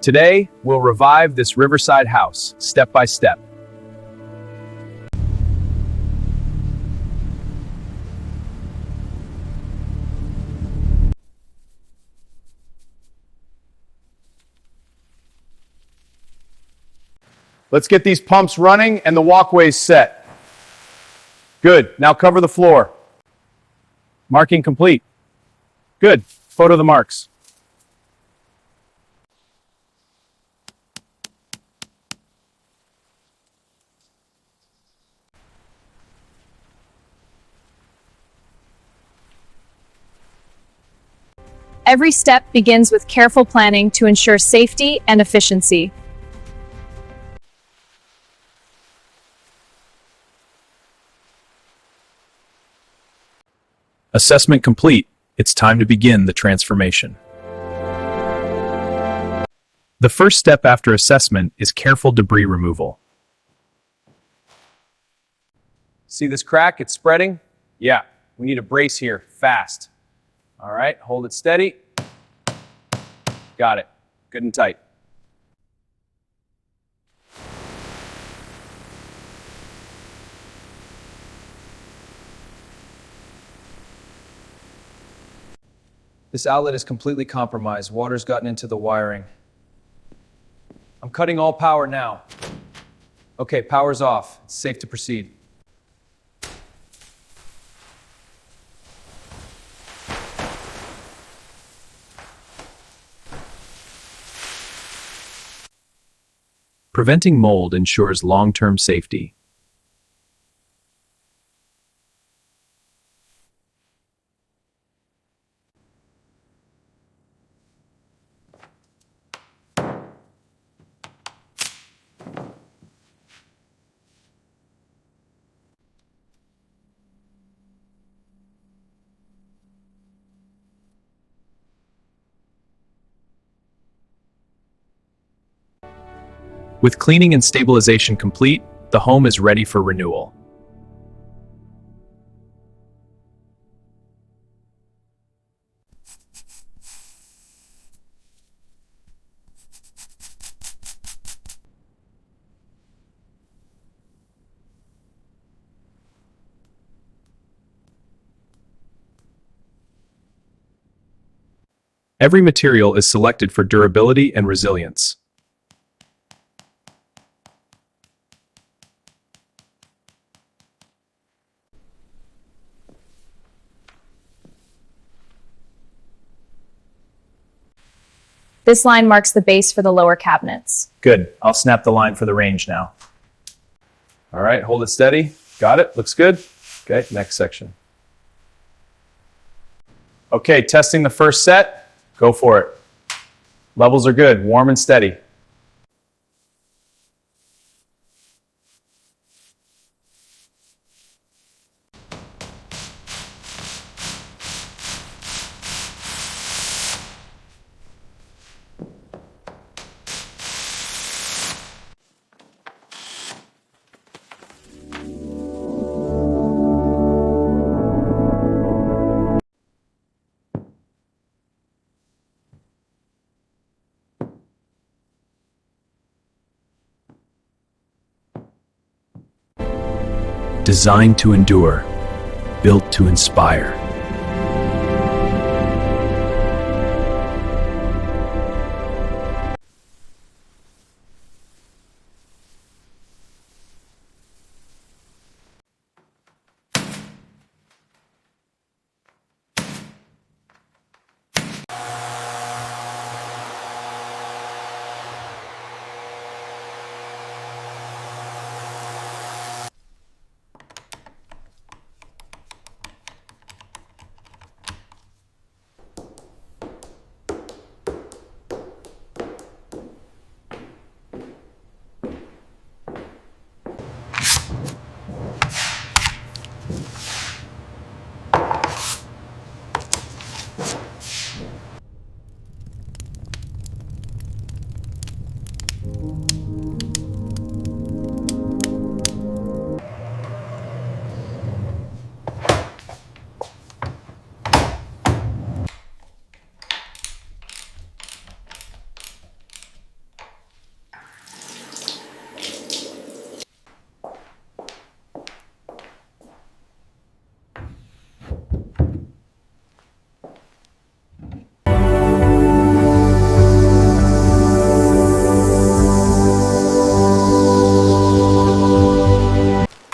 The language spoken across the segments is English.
Today, we'll revive this Riverside house, step by step. Let's get these pumps running and the walkways set. Good, now cover the floor. Marking complete. Good, photo the marks. Every step begins with careful planning to ensure safety and efficiency. Assessment complete. It's time to begin the transformation. The first step after assessment is careful debris removal. See this crack? It's spreading? Yeah, we need a brace here, fast. All right, hold it steady. Got it. Good and tight. This outlet is completely compromised. Water's gotten into the wiring. I'm cutting all power now. Okay, power's off. It's safe to proceed. Preventing mold ensures long-term safety. With cleaning and stabilization complete, the home is ready for renewal. Every material is selected for durability and resilience. This line marks the base for the lower cabinets. Good. I'll snap the line for the range now. All right, hold it steady. Got it. Looks good. Okay, next section. Okay, testing the first set. Go for it. Levels are good, warm and steady. Designed to endure, built to inspire.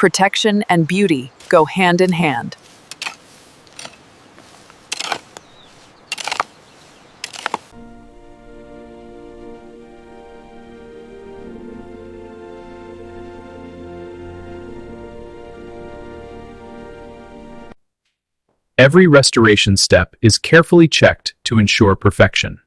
Protection and beauty go hand in hand. Every restoration step is carefully checked to ensure perfection.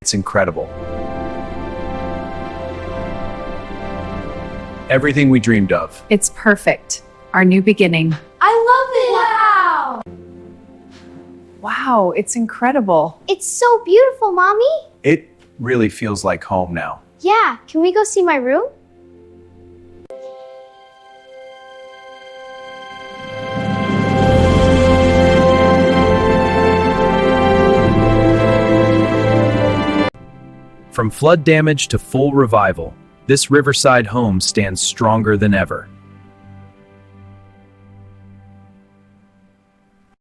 It's incredible. Everything we dreamed of. It's perfect. Our new beginning. I love it! Wow! Wow, it's incredible. It's so beautiful, Mommy! It really feels like home now. Yeah, can we go see my room? From flood damage to full revival, this Riverside home stands stronger than ever.